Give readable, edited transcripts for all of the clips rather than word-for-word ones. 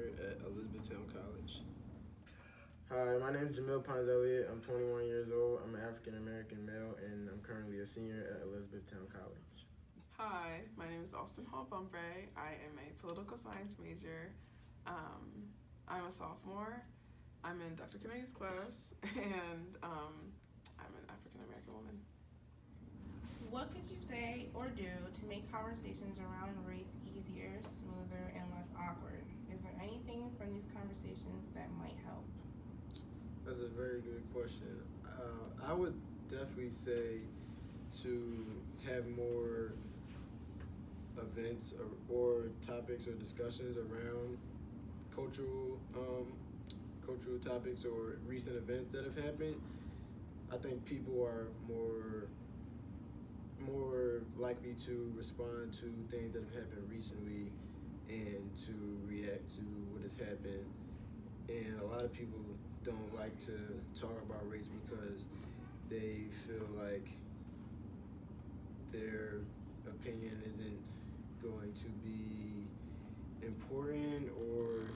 senior at Elizabethtown College. Hi, my name is Jamil Pons Elliott. I'm 21 years old. I'm an African American male, and I'm currently a senior at Elizabethtown College. Hi, my name is Austin Hall Bumbre. I am a political science major. I'm a sophomore. I'm in Dr. Kinne's class, and I'm an African American woman. What could you say or do to make conversations around race easier, smoother, and less awkward? Is there anything from these conversations that might help? That's a very good question. I would definitely say to have more events or topics or discussions around cultural topics or recent events that have happened. I think people are more likely to respond to things that have happened recently and to react to what has happened. And a lot of people don't like to talk about race because they feel like their opinion isn't going to be important, or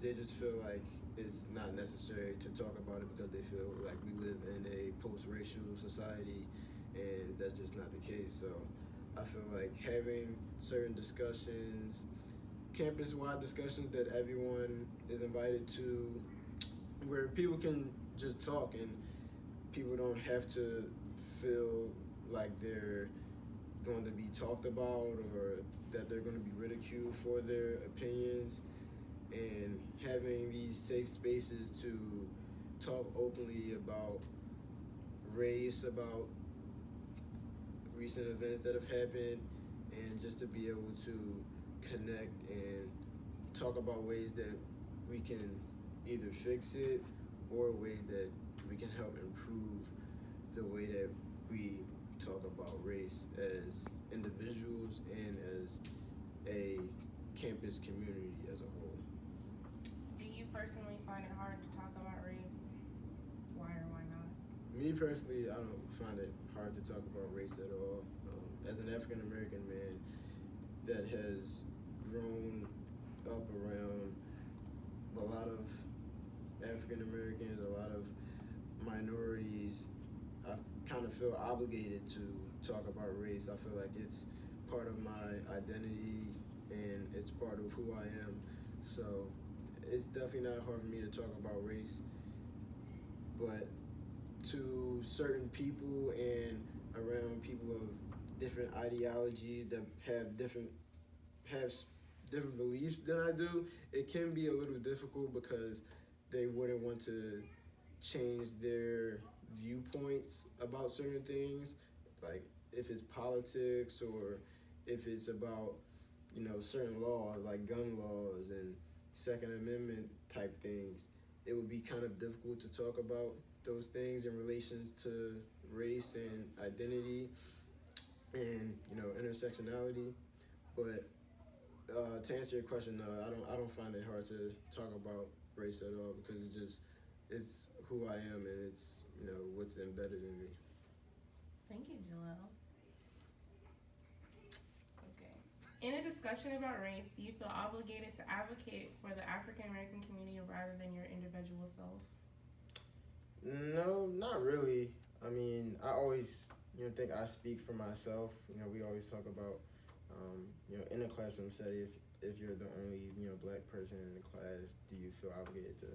they just feel like it's not necessary to talk about it because they feel like we live in a post-racial society, and that's just not the case. So I feel like having certain discussions, campus-wide discussions that everyone is invited to, where people can just talk and people don't have to feel like they're going to be talked about or that they're going to be ridiculed for their opinions, and having these safe spaces to talk openly about race, about recent events that have happened, and just to be able to connect and talk about ways that we can either fix it or ways that we can help improve the way that we talk about race as individuals and as a campus community as a whole. Do you personally find it hard to talk about race? Why or why not? Me personally, I don't find it hard to talk about race at all. As an African American man that has grown up around a lot of African Americans, a lot of minorities, I kind of feel obligated to talk about race. I feel like it's part of my identity and it's part of who I am. So it's definitely not hard for me to talk about race, but to certain people and around people of different ideologies that have different beliefs than I do, it can be a little difficult because they wouldn't want to change their viewpoints about certain things, like if it's politics or if it's about certain laws like gun laws and Second Amendment type things. It would be kind of difficult to talk about those things in relations to race and identity and intersectionality. But to answer your question, no, I don't find it hard to talk about race at all because it's who I am and it's what's embedded in me. Thank you, Jaleel. Okay. In a discussion about race, do you feel obligated to advocate for the African American community rather than your individual self? No, not really. I mean, I always think I speak for myself. We always talk about in a classroom setting, if you're the only black person in the class, do you feel obligated to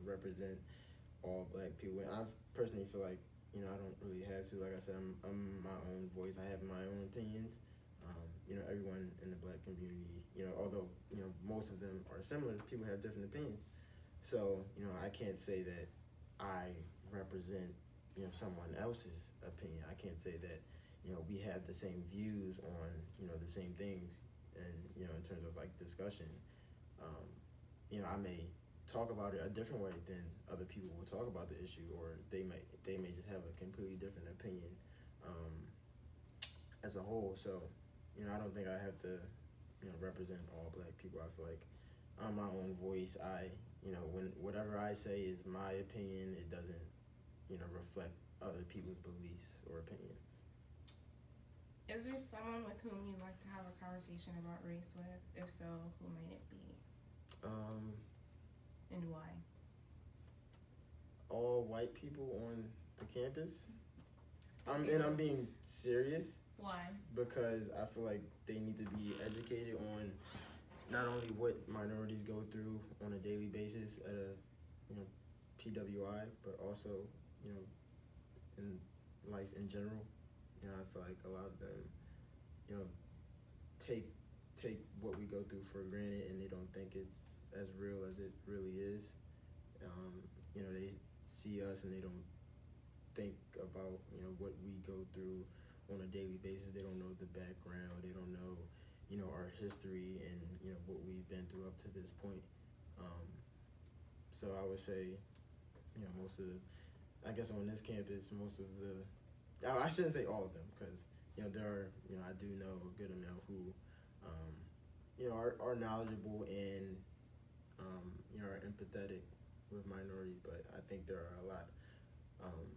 represent all black people? And I personally feel like I don't really have to. Like I said, I'm my own voice. I have my own opinions. Everyone in the black community, although most of them are similar, people have different opinions. So I can't say that I represent someone else's opinion. I can't say that we have the same views on the same things, and in terms of like discussion. I may talk about it a different way than other people will talk about the issue, or they may just have a completely different opinion as a whole. So I don't think I have to represent all black people. I feel like I'm my own voice. When whatever I say is my opinion, it doesn't reflect other people's beliefs or opinions. Is there someone with whom you'd like to have a conversation about race with? If so, who might it be? and why? All white people on the campus. I'm being serious Why? because I feel like they need to be educated on not only what minorities go through on a daily basis at a PWI, but also in life in general. I feel like a lot of them take what we go through for granted, and they don't think it's as real as it really is. They see us and they don't think about what we go through on a daily basis. They don't know the background. They don't know our history and what we've been through up to this point. So I would say most of I guess on this campus, most of I shouldn't say all of them, because there are I do know a good amount who are knowledgeable and are empathetic with minorities, but I think there are a lot of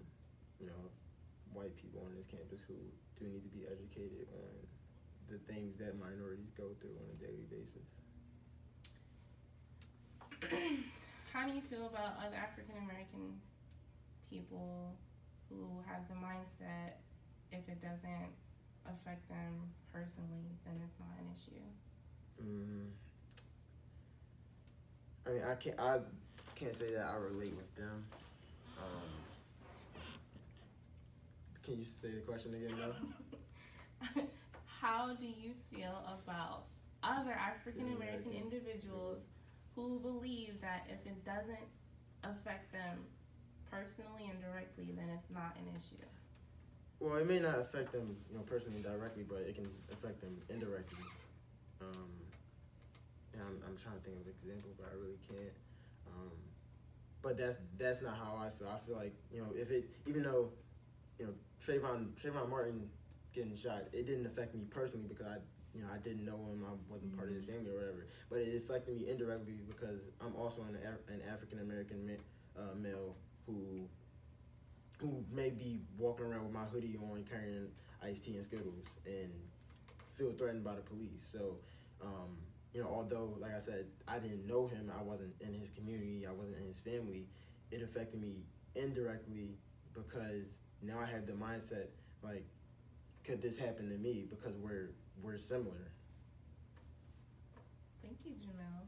white people on this campus who do need to be educated on the things that minorities go through on a daily basis. How do you feel about other African American people who have the mindset, if it doesn't affect them personally, then it's not an issue? I mean, I can't say that I relate with them. Can you say the question again, though? How do you feel about other African American individuals who believe that if it doesn't affect them personally and directly, then it's not an issue? Well, it may not affect them, personally directly, but it can affect them indirectly. And I'm trying to think of an example, but I really can't. But that's not how I feel. I feel like even though Trayvon Martin getting shot, it didn't affect me personally because I didn't know him, I wasn't part of his family or whatever. But it affected me indirectly because I'm also an African American male who may be walking around with my hoodie on, carrying iced tea and Skittles, and feel threatened by the police. So, although, like I said, I didn't know him, I wasn't in his community, I wasn't in his family, it affected me indirectly because now I have the mindset, like, could this happen to me? Because we're similar. Thank you, Jamel.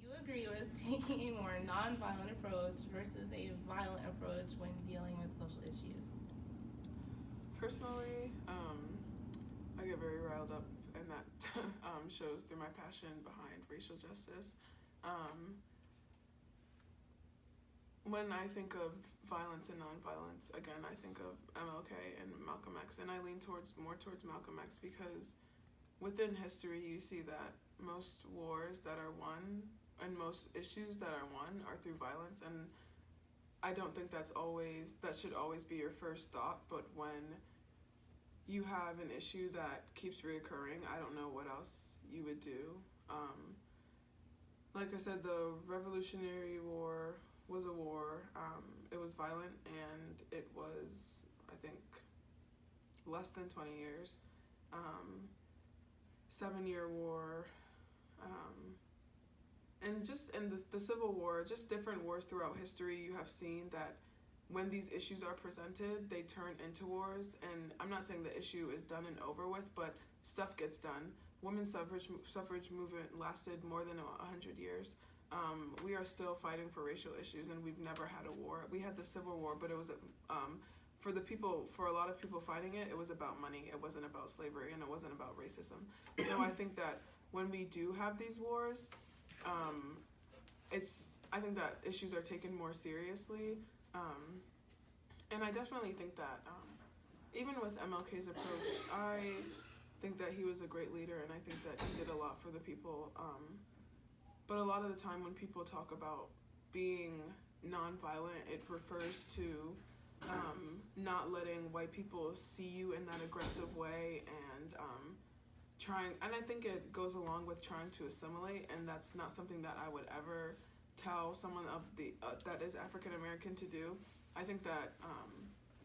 Do you agree with taking a more nonviolent approach versus a violent approach when dealing with social issues? Personally, I get very riled up, and that shows through my passion behind racial justice. When I think of violence and nonviolence, again, I think of MLK and Malcolm X, and I lean more towards Malcolm X because within history you see that most wars that are won and most issues that are won are through violence, and I don't think that should always be your first thought, but when you have an issue that keeps reoccurring, I don't know what else you would do. Like I said, the Revolutionary War was a war. It was violent, and it was, I think, less than 20 years. 7-Year War, and just in the Civil War, just different wars throughout history, you have seen that when these issues are presented, they turn into wars. And I'm not saying the issue is done and over with, but stuff gets done. Women's suffrage movement lasted more than 100 years. We are still fighting for racial issues, and we've never had a war. We had the Civil War, but it was for a lot of people fighting it, it was about money. It wasn't about slavery, and it wasn't about racism. So I think that when we do have these wars, I think that issues are taken more seriously, and I definitely think that even with MLK's approach, I think that he was a great leader, and I think that he did a lot for the people. But a lot of the time when people talk about being nonviolent, it refers to not letting white people see you in that aggressive way, and and I think it goes along with trying to assimilate, and that's not something that I would ever tell someone that is African American to do. I think that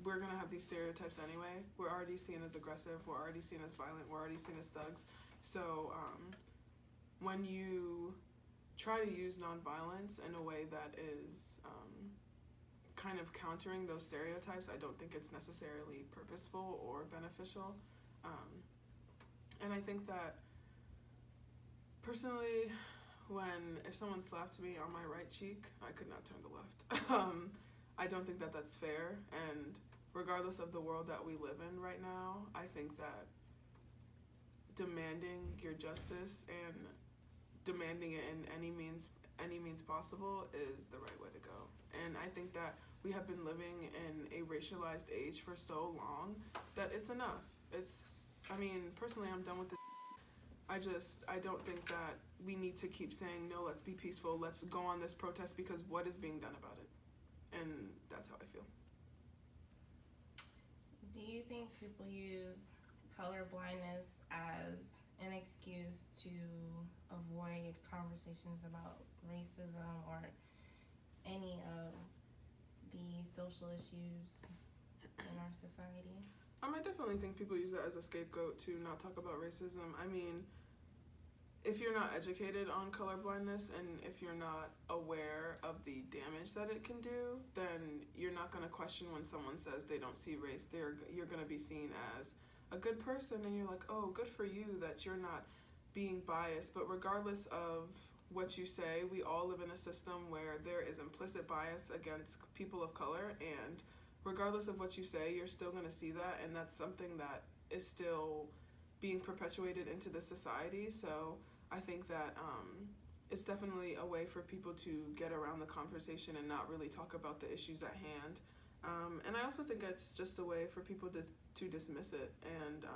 we're gonna have these stereotypes anyway. We're already seen as aggressive, we're already seen as violent, we're already seen as thugs. So when you try to use nonviolence in a way that is kind of countering those stereotypes. I don't think it's necessarily purposeful or beneficial. And I think that personally, if someone slapped me on my right cheek, I could not turn the left. I don't think that that's fair, and regardless of the world that we live in right now, I think that demanding your justice and demanding it in any means possible is the right way to go. And I think that we have been living in a racialized age for so long that it's enough. Personally, I'm done with this. I don't think that we need to keep saying, no, let's be peaceful, let's go on this protest, because what is being done about it? And that's how I feel. Do you think people use color blindness as an excuse to avoid conversations about racism or any of the social issues in our society? I definitely think people use that as a scapegoat to not talk about racism. If you're not educated on colorblindness and if you're not aware of the damage that it can do, then you're not going to question when someone says they don't see race. You're going to be seen as a good person, and you're like, oh, good for you that you're not being biased. But regardless of what you say, we all live in a system where there is implicit bias against people of color, and regardless of what you say, you're still going to see that, and that's something that is still being perpetuated into the society. So I think that it's definitely a way for people to get around the conversation and not really talk about the issues at hand. And I also think it's just a way for people to dismiss it and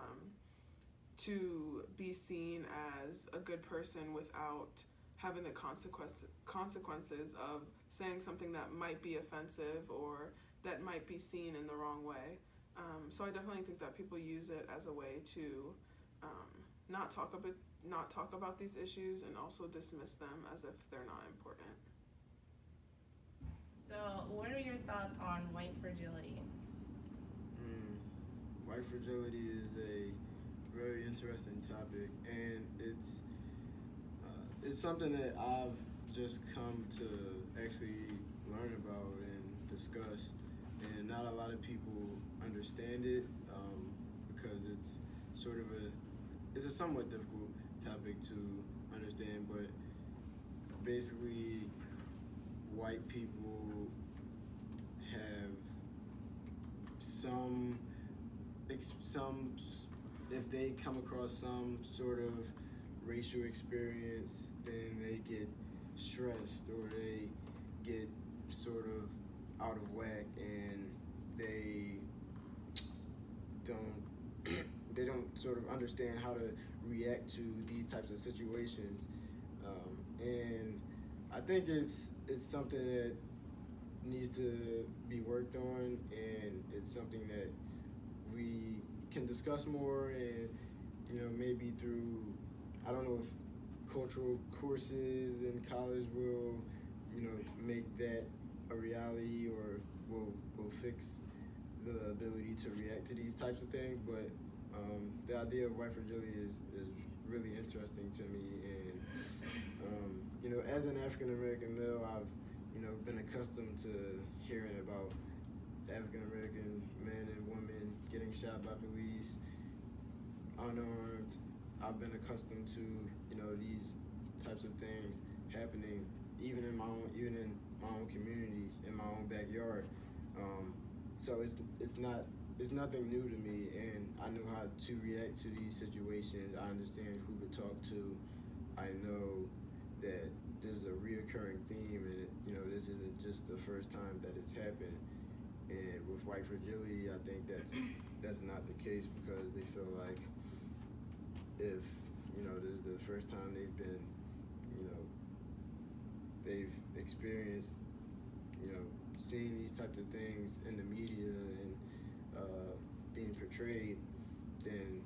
to be seen as a good person without having the consequences of saying something that might be offensive or that might be seen in the wrong way. So I definitely think that people use it as a way to not talk about these issues and also dismiss them as if they're not important. So what are your thoughts on white fragility? White fragility is a very interesting topic, and it's something that I've just come to actually learn about and discuss, and not a lot of people understand it because it's a somewhat difficult topic to understand. But basically, white people have some, if they come across some sort of racial experience, then they get stressed or they get sort of out of whack, and they don't sort of understand how to react to these types of situations. And I think it's something that needs to be worked on, and it's something that we can discuss more, and maybe through, I don't know if cultural courses in college will make that a reality or will fix the ability to react to these types of things. But the idea of white fragility is really interesting to me, and as an African American male, I've been accustomed to hearing about African American men and women getting shot by police, unarmed. I've been accustomed to these types of things happening even in my own community, in my own backyard. So it's nothing new to me, and I know how to react to these situations. I understand who to talk to. I know that this is a reoccurring theme, and this isn't just the first time that it's happened. And with white fragility, I think that's not the case, because they feel like if this is the first time they've been, they've experienced, seeing these types of things in the media and being portrayed, then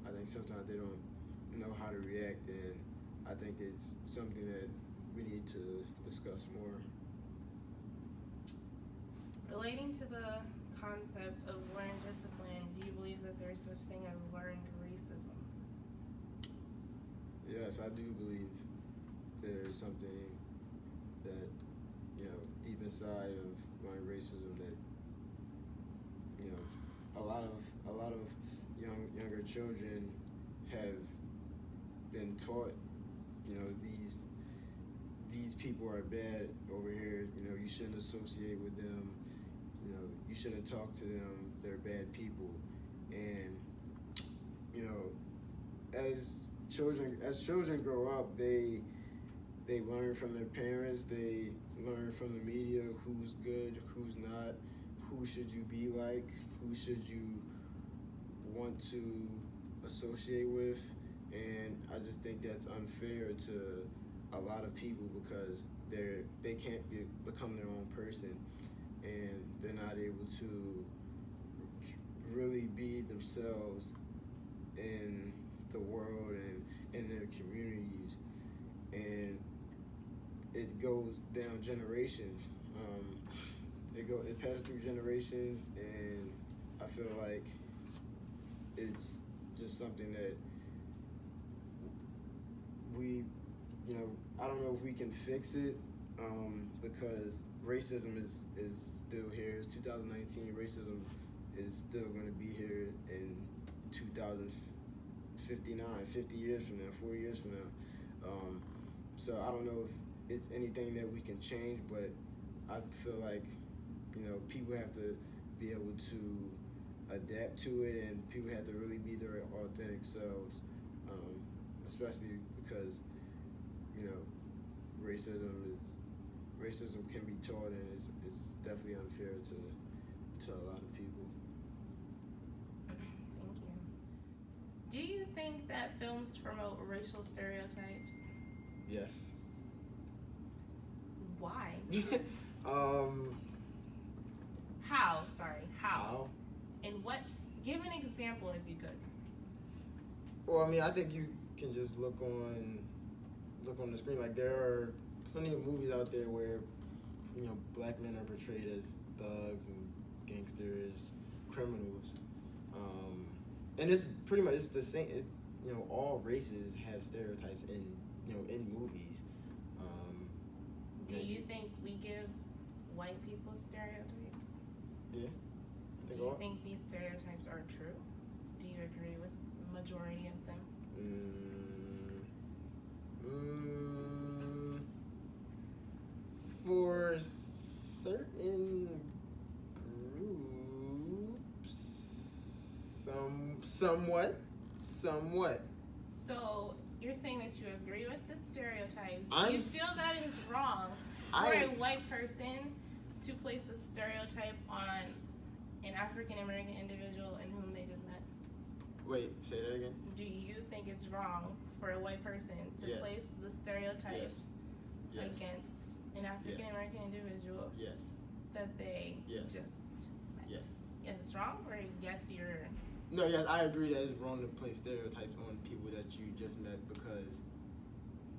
I think sometimes they don't know how to react, and I think it's something that we need to discuss more. Relating to the concept of learned discipline, do you believe that there's such thing as learned racism? Yes, I do believe there's something that, you know, deep inside of learning racism that, you know, a lot of younger children have been taught, you know, these people are bad over here, you know, you shouldn't associate with them, you know, you shouldn't talk to them, they're bad people. And, you know, as children grow up, they learn from their parents, they learn from the media who's good, who's not, who should you be like, who should you want to associate with. And I just think that's unfair to a lot of people because they can't become their own person, and they're not able to really be themselves in the world and in their communities. And it goes down generations. It passes through generations, and I feel like it's just something that we, you know, I don't know if we can fix it, because racism is still here. It's 2019. Racism is still going to be here in 2059, 50 years from now, 40 years from now. So I don't know if it's anything that we can change, but I feel like, you know, people have to be able to adapt to it, and people have to really be their authentic selves, especially because, you know, racism can be taught, and it's definitely unfair to a lot of people. Thank you. Do you think that films promote racial stereotypes? Yes. Why? How? How? And what? Give an example if you could. Well, I mean, I think you can just look on the screen. Like, there are plenty of movies out there where, you know, black men are portrayed as thugs and gangsters, criminals, and it's pretty much the same. You know, all races have stereotypes in movies. Do you think we give white people stereotypes? Yeah. Do you think these stereotypes are true? Do you agree with the majority of them? For certain groups, somewhat. So you're saying that you agree with the stereotypes. Do I'm you feel that it is wrong for a white person to place a stereotype on an African American individual in whom they just met? Wait, say that again? Do you think it's wrong for a white person to Yes. place the stereotype Yes. against an African American individual Yes. that they Yes. just met? Yes. Yes, it's wrong, or yes, you're... No, yes, I agree that it's wrong to place stereotypes on people that you just met because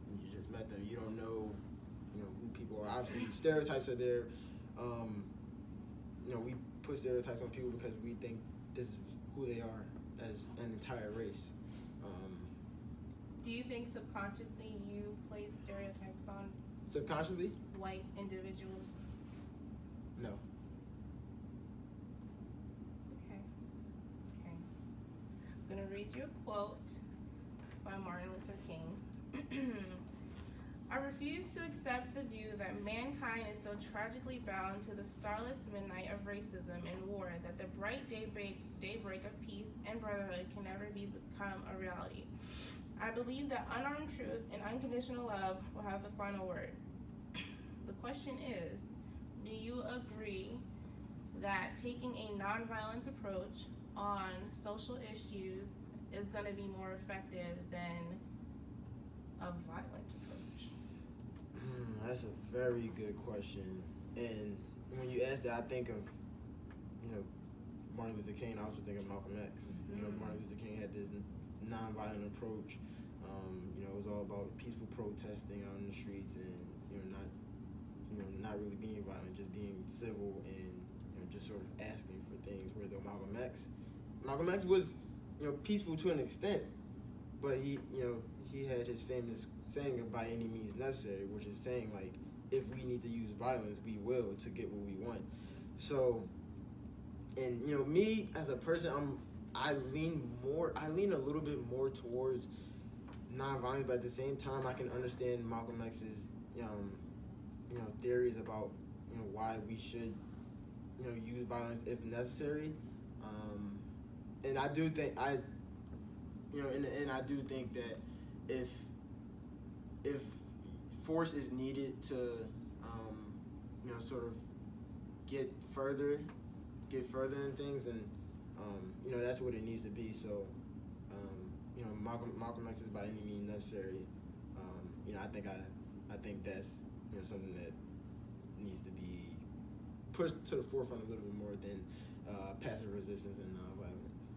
you just met them. You don't know, you know, who people are. Obviously, stereotypes are there. You know, we put stereotypes on people because we think this is who they are as an entire race. Do you think subconsciously you place stereotypes on Subconsciously? white individuals? No. Okay. I'm gonna read you a quote by Martin Luther King. I refuse to accept the view that mankind is so tragically bound to the starless midnight of racism and war that the bright daybreak of peace and brotherhood can never become a reality. I believe that unarmed truth and unconditional love will have the final word. The question is, do you agree that taking a nonviolent approach on social issues is going to be more effective than a violent approach? That's a very good question. And when you ask that, I think of, you know, Martin Luther King. I also think of Malcolm X. You know, Martin Luther King had this nonviolent approach. You know, it was all about peaceful protesting out in the streets, and not really being violent, just being civil, and just sort of asking for things. Whereas though Malcolm X was, peaceful to an extent, but he he had his famous saying of by any means necessary, which is saying like if we need to use violence, we will to get what we want. So, and you know, me as a person, I lean a little bit more towards nonviolence, but at the same time, I can understand Malcolm X's theories about why we should use violence if necessary. And I do think I do think that if force is needed to sort of get further in things, then that's what it needs to be. So Malcolm X is by any means necessary. I think that's something that needs to be pushed to the forefront a little bit more than passive resistance and nonviolence.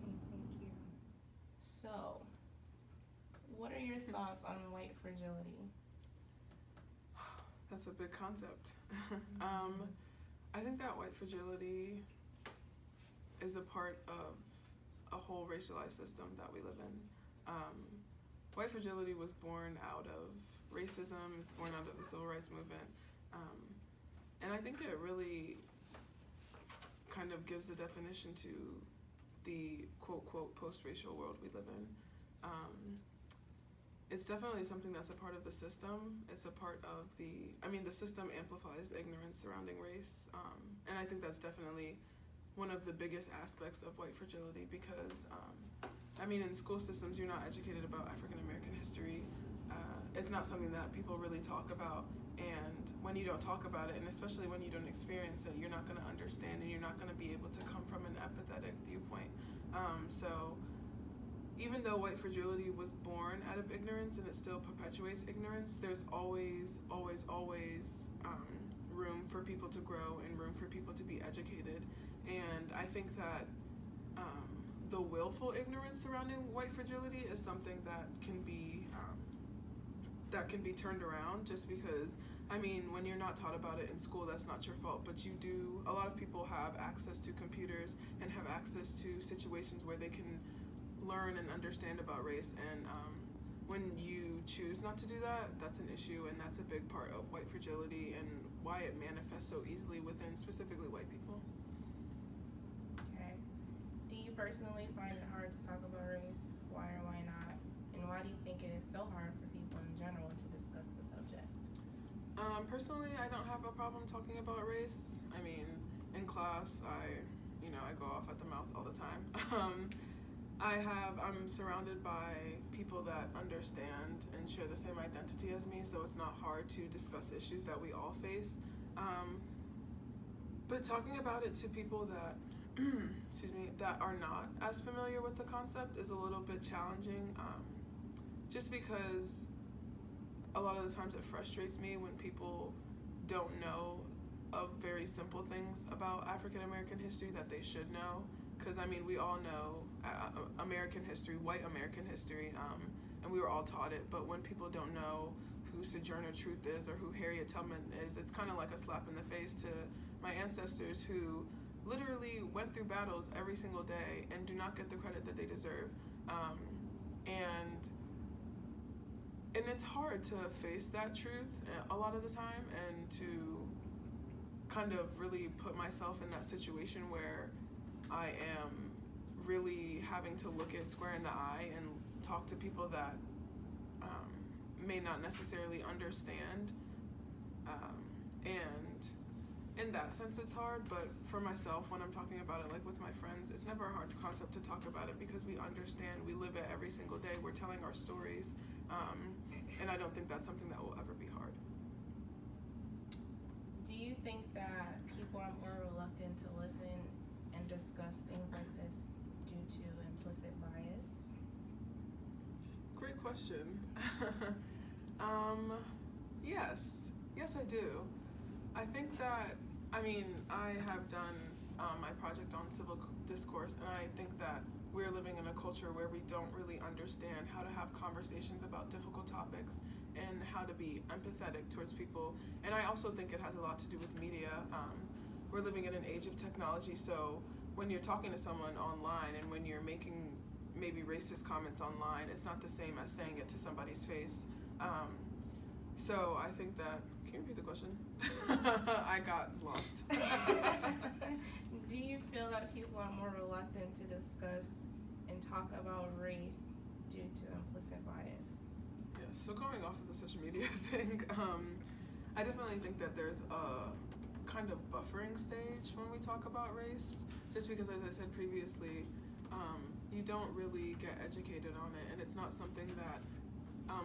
Okay, thank you. So, what are your thoughts on white fragility? That's a big concept. I think that white fragility is a part of a whole racialized system that we live in. White fragility was born out of racism, it's born out of the civil rights movement. And I think it really kind of gives a definition to the quote post-racial world we live in. It's definitely something that's a part of the system. It's a part of the system amplifies ignorance surrounding race. And I think that's definitely one of the biggest aspects of white fragility because, in school systems, you're not educated about African American history. It's not something that people really talk about. And when you don't talk about it, and especially when you don't experience it, you're not going to understand and you're not going to be able to come from an empathetic viewpoint. So even though white fragility was born out of ignorance and it still perpetuates ignorance, there's always room for people to grow and room for people to be educated. And I think that the willful ignorance surrounding white fragility is something that can be turned around just because, when you're not taught about it in school, that's not your fault, but a lot of people have access to computers and have access to situations where they can learn and understand about race, and when you choose not to do that, that's an issue, and that's a big part of white fragility and why it manifests so easily within specifically white people. Okay. Do you personally find it hard to talk about race? Why or why not? And why do you think it is so hard for people in general to discuss the subject? Personally, I don't have a problem talking about race. In class, I go off at the mouth all the time. I'm surrounded by people that understand and share the same identity as me, so it's not hard to discuss issues that we all face. But talking about it to people that, that are not as familiar with the concept is a little bit challenging, just because a lot of the times it frustrates me when people don't know of very simple things about African American history that they should know. Because, we all know American history, white American history, and we were all taught it. But when people don't know who Sojourner Truth is or who Harriet Tubman is, it's kind of like a slap in the face to my ancestors who literally went through battles every single day and do not get the credit that they deserve. And it's hard to face that truth a lot of the time and to kind of really put myself in that situation where I am really having to look it square in the eye and talk to people that may not necessarily understand. And in that sense, it's hard. But for myself, when I'm talking about it, like with my friends, it's never a hard concept to talk about it because we understand. We live it every single day. We're telling our stories. And I don't think that's something that will ever be hard. Do you think that people are more reluctant to listen and discuss things like this due to implicit bias? Great question. Yes, I do. I think that, I have done my project on civil discourse, and I think that we're living in a culture where we don't really understand how to have conversations about difficult topics and how to be empathetic towards people. And I also think it has a lot to do with media. We're living in an age of technology, so when you're talking to someone online and when you're making maybe racist comments online. It's not the same as saying it to somebody's face. So I think that, can you repeat the question? I got lost. Do you feel that people are more reluctant to discuss and talk about race due to implicit bias? Yes, so going off of the social media thing, I definitely think that there's a kind of buffering stage when we talk about race, just because, as I said previously, you don't really get educated on it, and it's not something that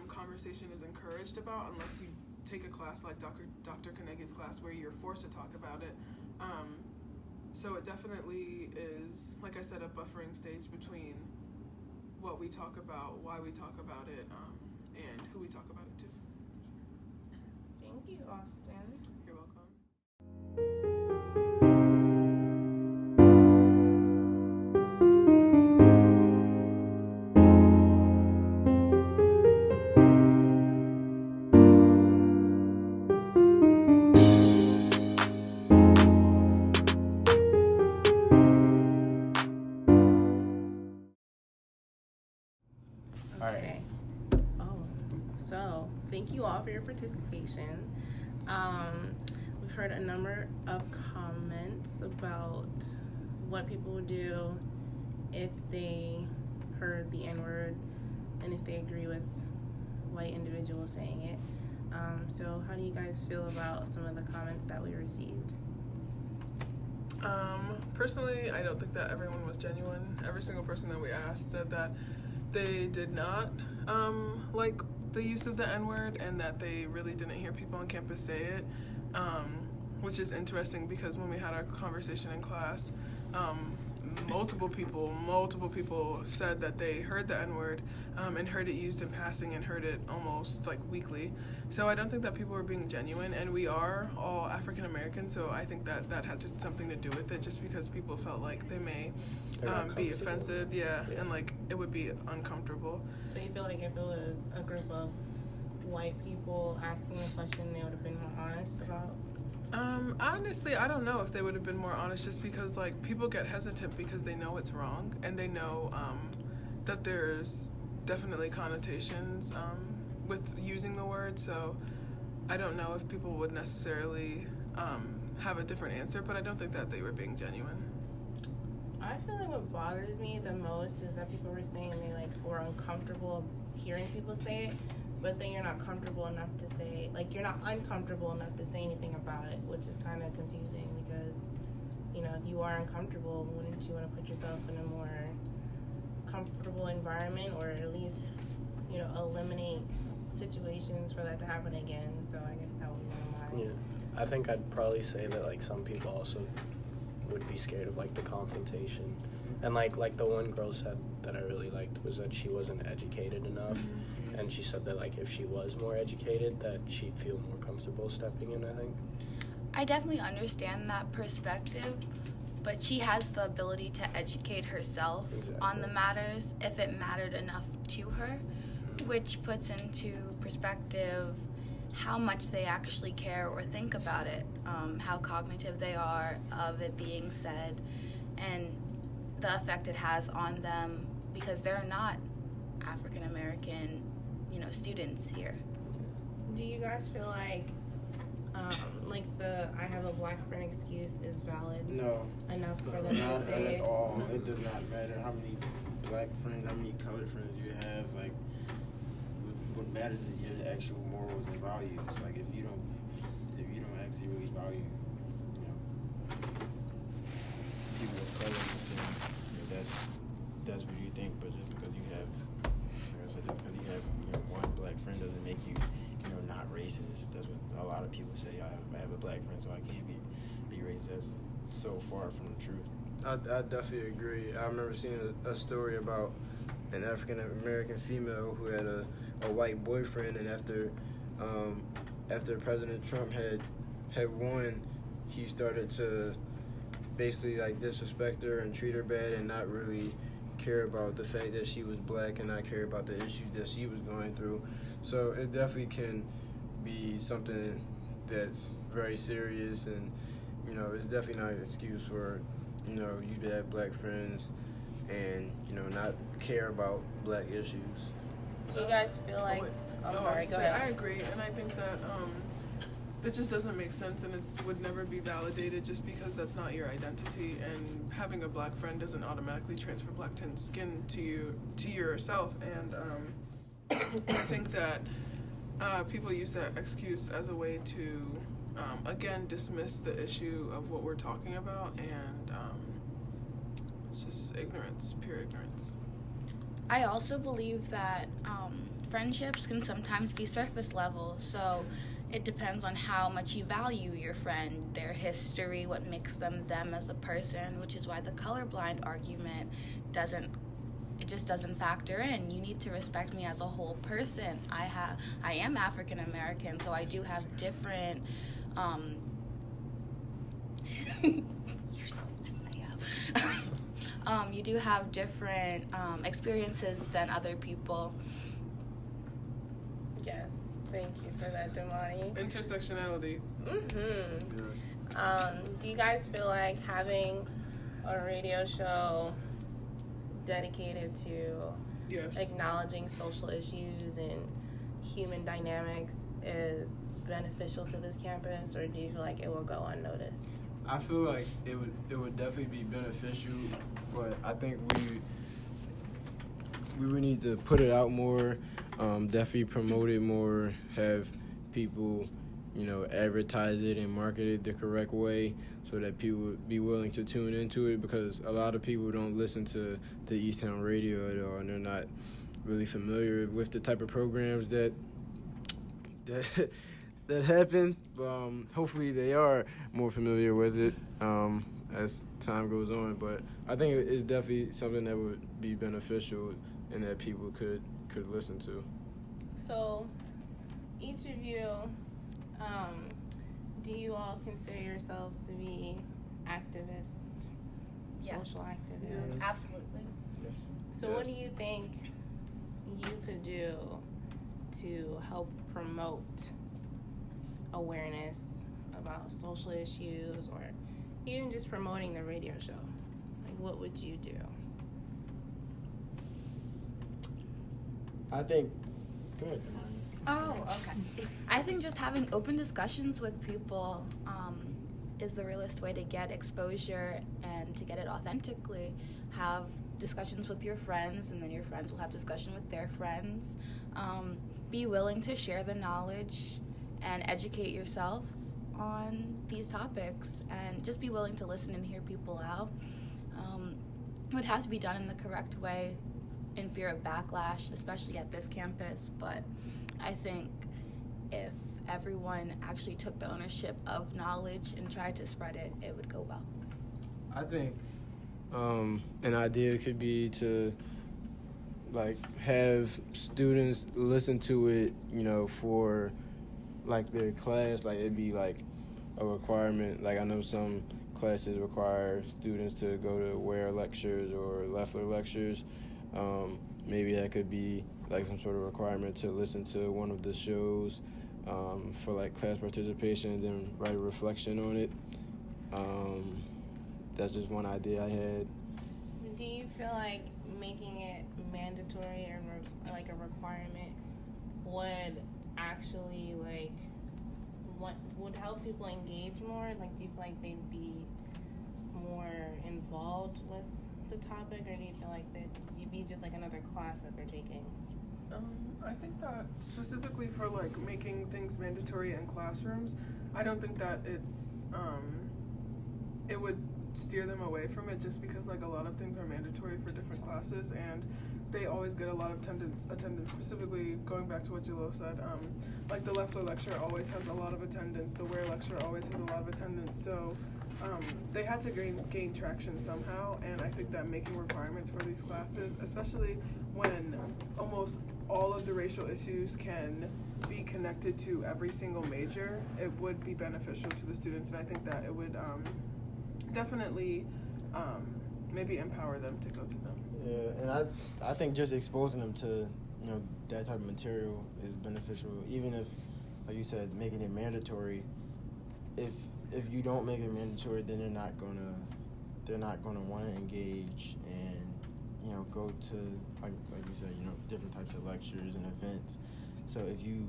conversation is encouraged about unless you take a class like Dr. Carnegie's class where you're forced to talk about it. So it definitely is, like I said, a buffering stage between what we talk about, why we talk about it, and who we talk about it to. Thank you, Austin. You're welcome. Okay. So thank you all for your participation. We've heard a number of comments about what people would do if they heard the N-word and if they agree with white individuals saying it. So how do you guys feel about some of the comments that we received? Personally, I don't think that everyone was genuine. Every single person that we asked said that they did not like the use of the N-word and that they really didn't hear people on campus say it, which is interesting because when we had our conversation in class, multiple people said that they heard the N-word and heard it used in passing and heard it almost like weekly. So I don't think that people were being genuine, and we are all African American, so I think that that had just something to do with it, just because people felt like they may be offensive, and like it would be uncomfortable. So you feel like if it was a group of white people asking a question, they would have been more honest about? Honestly, I don't know if they would have been more honest, just because like people get hesitant because they know it's wrong and they know that there's definitely connotations with using the word. So I don't know if people would necessarily have a different answer, but I don't think that they were being genuine. I feel like what bothers me the most is that people were saying they like were uncomfortable hearing people say it, but then you're not comfortable enough to say, like, you're not uncomfortable enough to say anything about it, which is kind of confusing because, you know, if you are uncomfortable, wouldn't you want to put yourself in a more comfortable environment, or at least, you know, eliminate situations for that to happen again? So I guess that would be one of mine. Yeah, I think I'd probably say that, like, some people also would be scared of, like, the confrontation. And, like the one girl said that I really liked was that she wasn't educated enough. And she said that, like, if she was more educated, that she'd feel more comfortable stepping in, I think. I definitely understand that perspective, but she has the ability to educate herself on the matters if it mattered enough to her, which puts into perspective how much they actually care or think about it, how cognitive they are of it being said, and the effect it has on them because they're not African American, you know, students here. Do you guys feel like the I have a black friend excuse is valid? No. Enough for them Not to say at all. It does not matter how many black friends, how many colored friends you have. Like, what matters is your actual morals and values. Like, if you don't actually really value, you know, people of color, then that's what you think. But just because you have, like I said, just because you have, you know, one black friend doesn't make you, you know, not racist. That's what a lot of people say. I have a black friend, so I can't be racist. That's so far from the truth. I definitely agree. I remember seeing a story about an African American female who had a white boyfriend, and after President Trump had won, he started to basically like disrespect her and treat her bad and not really care about the fact that she was black and not care about the issues that she was going through. So it definitely can be something that's very serious, and you know, it's definitely not an excuse for, you know, you to have black friends and not care about black issues. Do you guys feel like? I'm sorry. Go ahead. I agree, and I think that it just doesn't make sense, and it would never be validated just because that's not your identity. And having a black friend doesn't automatically transfer black skin to yourself. And I think that people use that excuse as a way to again dismiss the issue of what we're talking about, and it's just ignorance, pure ignorance. I also believe that friendships can sometimes be surface level, so it depends on how much you value your friend, their history, what makes them as a person, which is why the colorblind argument doesn't factor in. You need to respect me as a whole person. I am African American, so I do have different you're so messed me up. You do have different experiences than other people. Yes. Thank you for that, Damani. Intersectionality. Do you guys feel like having a radio show dedicated to acknowledging social issues and human dynamics is beneficial to this campus, or do you feel like it will go unnoticed? I feel like it would definitely be beneficial, but I think we would need to put it out more, definitely promote it more, have people, advertise it and market it the correct way so that people would be willing to tune into it, because a lot of people don't listen to the Easttown radio at all, and they're not really familiar with the type of programs that happen. Hopefully they are more familiar with it as time goes on, but I think it's definitely something that would be beneficial and that people could listen to. So, each of you, do you all consider yourselves to be activists? Yes. Social activists? Yes. Absolutely. Yes. So what do you think you could do to help promote awareness about social issues, or even just promoting the radio show? Like, what would you do? I think, go ahead. Oh, okay. I think just having open discussions with people is the realest way to get exposure and to get it authentically. Have discussions with your friends, and then your friends will have discussion with their friends. Be willing to share the knowledge and educate yourself on these topics, and just be willing to listen and hear people out. It would have to be done in the correct way, in fear of backlash, especially at this campus, but I think if everyone actually took the ownership of knowledge and tried to spread it, it would go well. I think an idea could be to have students listen to it, for their class. It'd be a requirement. I know some classes require students to go to Ware lectures or Leffler lectures. Maybe that could be some sort of requirement to listen to one of the shows for class participation, and then write a reflection on it. That's just one idea I had. Do you feel like making it mandatory or a requirement would actually would help people engage more? Do you feel like they'd be more involved with the topic, or do you feel like you'd be just another class that they're taking? I think that specifically for making things mandatory in classrooms, I don't think that it would steer them away from it, just because a lot of things are mandatory for different classes, and they always get a lot of attendance. Specifically, going back to what Jalil said, the Leffler lecture always has a lot of attendance. The Ware lecture always has a lot of attendance. So they had to gain traction somehow, and I think that making requirements for these classes, especially when almost all of the racial issues can be connected to every single major, it would be beneficial to the students, and I think that it would definitely maybe empower them to go to them. Yeah, and I think just exposing them to that type of material is beneficial, even if, like you said, making it mandatory. If you don't make it mandatory, then they're not gonna want to engage, and go to, like you said, different types of lectures and events. So if you,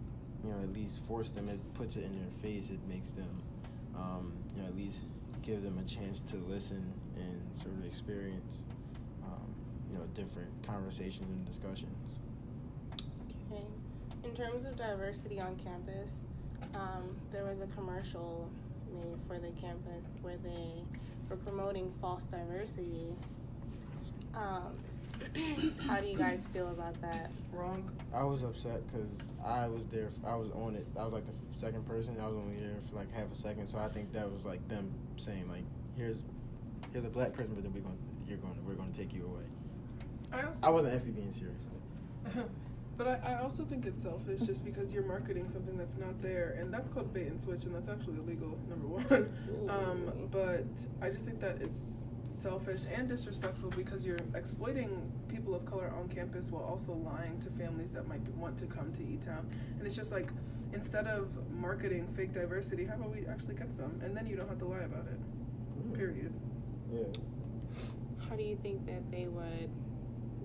at least force them, it puts it in their face, it makes them, at least give them a chance to listen and sort of experience, different conversations and discussions. Okay. In terms of diversity on campus, there was a commercial made for the campus where they were promoting false diversity. How do you guys feel about that? Wrong. I was upset because I was there. I was on it. I was like the second person. I was only there for like half a second. So I think that was like them saying like, here's a black person, but then we're gonna take you away. I wasn't actually being serious. But I also think it's selfish just because you're marketing something that's not there, and that's called bait and switch, and that's actually illegal, number one. But I just think that it's selfish and disrespectful because you're exploiting people of color on campus while also lying to families that might want to come to E-Town. And it's just like, instead of marketing fake diversity, how about we actually get some, and then you don't have to lie about it. Period. Yeah. How do you think that they would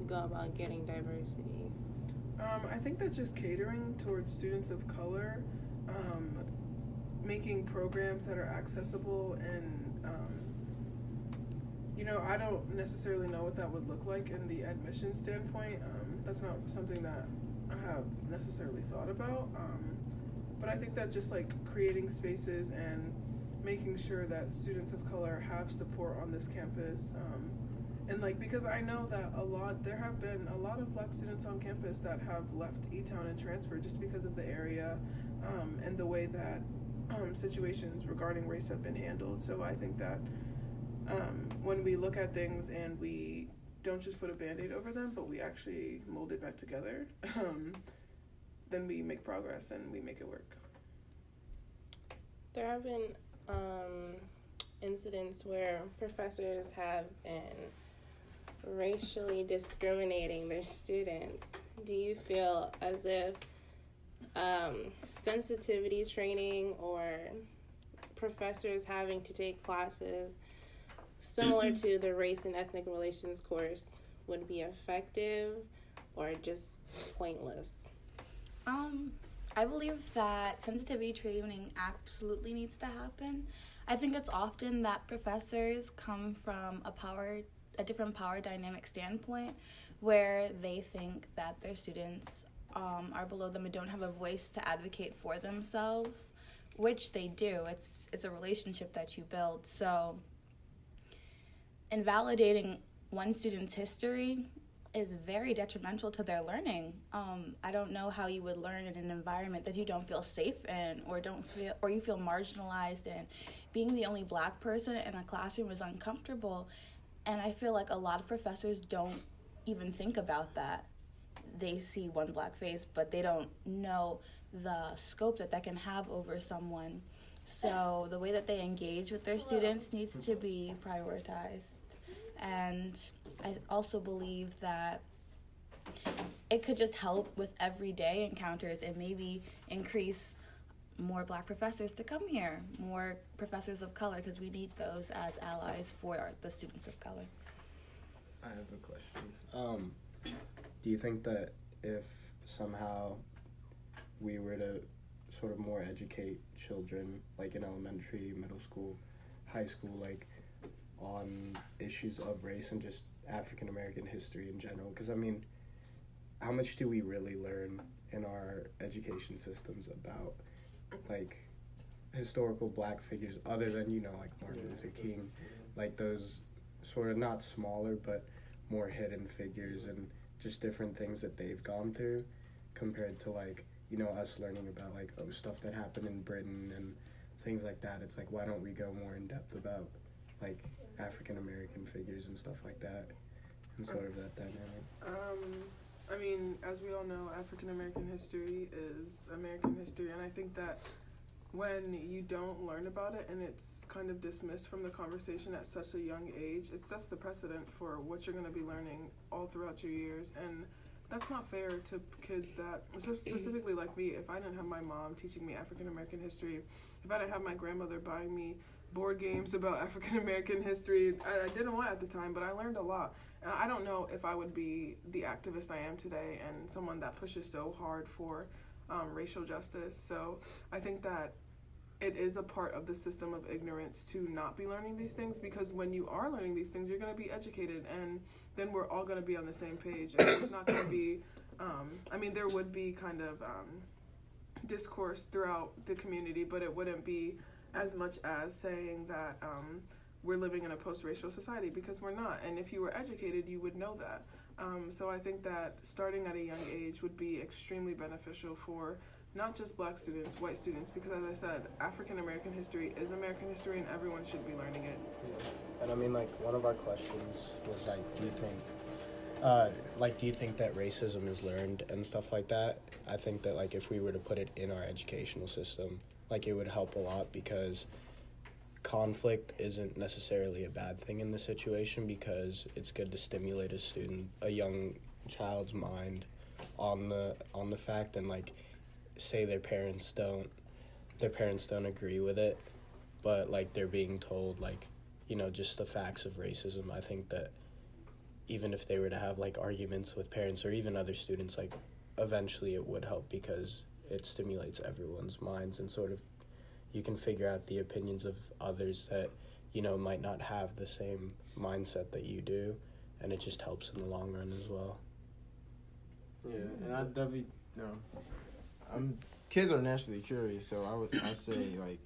go about getting diversity? I think that just catering towards students of color, making programs that are accessible and, I don't necessarily know what that would look like in the admission standpoint. That's not something that I have necessarily thought about. But I think that just like creating spaces and making sure that students of color have support on this campus, and like, because I know that there have been a lot of black students on campus that have left E-Town and transferred just because of the area, and the way that situations regarding race have been handled. So I think that when we look at things and we don't just put a Band-Aid over them, but we actually mold it back together, then we make progress and we make it work. There have been incidents where professors have been racially discriminating their students. Do you feel as if sensitivity training or professors having to take classes similar to the race and ethnic relations course would be effective or just pointless? I believe that sensitivity training absolutely needs to happen. I think it's often that professors come from a different power dynamic standpoint where they think that their students are below them and don't have a voice to advocate for themselves, which they do. It's a relationship that you build. So invalidating one student's history is very detrimental to their learning. I don't know how you would learn in an environment that you don't feel safe in, or you feel marginalized in. Being the only black person in a classroom is uncomfortable, and I feel like a lot of professors don't even think about that. They see one black face, but they don't know the scope that can have over someone. So the way that they engage with their students needs to be prioritized. And I also believe that it could just help with everyday encounters and maybe increase more black professors to come here, more professors of color, because we need those as allies for the students of color. I have a question. Do you think that if somehow we were to sort of more educate children, like in elementary, middle school, high school, like on issues of race and just African American history in general? Because I mean, how much do we really learn in our education systems about like historical black figures other than, like Martin Luther King, like those sort of not smaller but more hidden figures and just different things that they've gone through compared to like, us learning about like, stuff that happened in Britain and things like that. It's like, why don't we go more in depth about like African American figures and stuff like that and sort of that dynamic? I mean, as we all know, African American history is American history, and I think that when you don't learn about it and it's kind of dismissed from the conversation at such a young age, it sets the precedent for what you're going to be learning all throughout your years. And that's not fair to kids that, so specifically like me, if I didn't have my mom teaching me African American history, if I didn't have my grandmother buying me board games about African American history, I didn't want at the time, but I learned a lot. And I don't know if I would be the activist I am today and someone that pushes so hard for racial justice. So I think that it is a part of the system of ignorance to not be learning these things, because when you are learning these things, you're going to be educated, and then we're all going to be on the same page. And there's not going to be, there would be kind of discourse throughout the community, but it wouldn't be as much as saying that we're living in a post-racial society, because we're not. And if you were educated, you would know that. So I think that starting at a young age would be extremely beneficial for not just black students, white students, because as I said, African American history is American history and everyone should be learning it. And I mean, like, one of our questions was like, do you think that racism is learned and stuff like that? I think that, like, if we were to put it in our educational system, like, it would help a lot, because conflict isn't necessarily a bad thing in this situation, because it's good to stimulate a young child's mind on the fact, and, like, say their parents don't agree with it, but, like, they're being told, like, you know, just the facts of racism. I think that even if they were to have, like, arguments with parents or even other students, like, eventually it would help, because it stimulates everyone's minds, and sort of you can figure out the opinions of others that, you know, might not have the same mindset that you do, and it just helps in the long run as well. Yeah, and I definitely, kids are naturally curious, so I say, like,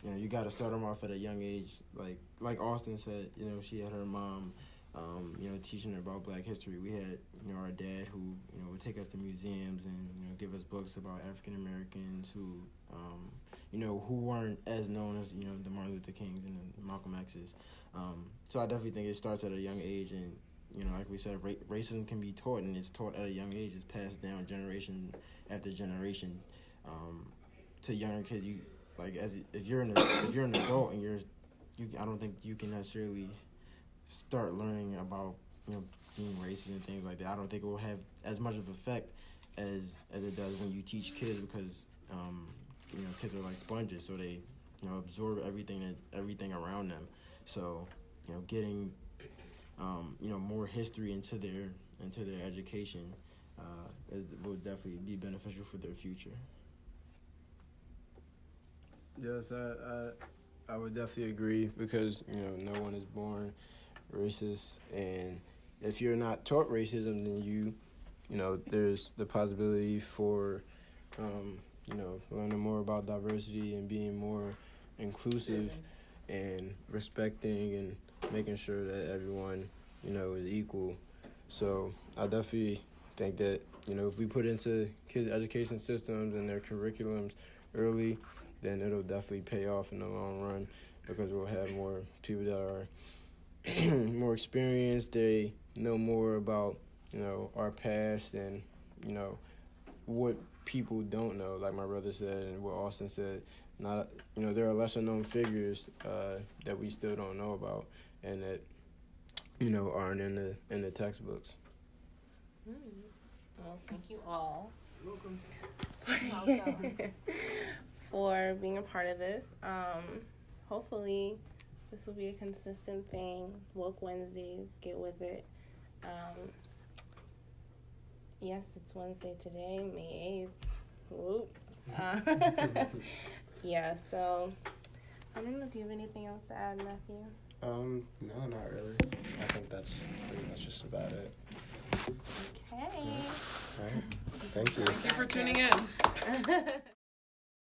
you know, you got to start them off at a young age. Like Austin said, you know, she had her mom, you know, teaching her about Black history. We had, you know, our dad who, you know, would take us to museums and, you know, give us books about African Americans who, you know, who weren't as known as, you know, the Martin Luther Kings and the Malcolm X's. So I definitely think it starts at a young age, and, you know, like we said, racism can be taught, and it's taught at a young age. It's passed down generation after generation to younger kids. You, like, if you're an adult and I don't think you can necessarily start learning about, you know, being racist and things like that. I don't think it will have as much of an effect as it does when you teach kids, because you know, kids are like sponges, so they, you know, absorb everything around them. So, you know, getting you know, more history into their education will definitely be beneficial for their future. Yes, I would definitely agree, because, you know, no one is born racist, and if you're not taught racism, then you know, there's the possibility for, you know, learning more about diversity and being more inclusive and respecting and making sure that everyone, you know, is equal. So I definitely think that, you know, if we put into kids' education systems and their curriculums early, then it'll definitely pay off in the long run, because we'll have more people that are more experienced. They know more about, you know, our past and, you know, what people don't know, like my brother said and what Austin said. Not, you know, there are lesser known figures that we still don't know about, and that, you know, aren't in the textbooks. Well, thank you all. Welcome. For being a part of this. Hopefully this will be a consistent thing. Woke Wednesdays, get with it. Yes, it's Wednesday today, May 8th. Whoop. Yeah, so I don't know, do you have anything else to add, Matthew? No, not really. I think that's pretty much just about it. Okay. All right. Thank you. Thank you for tuning in.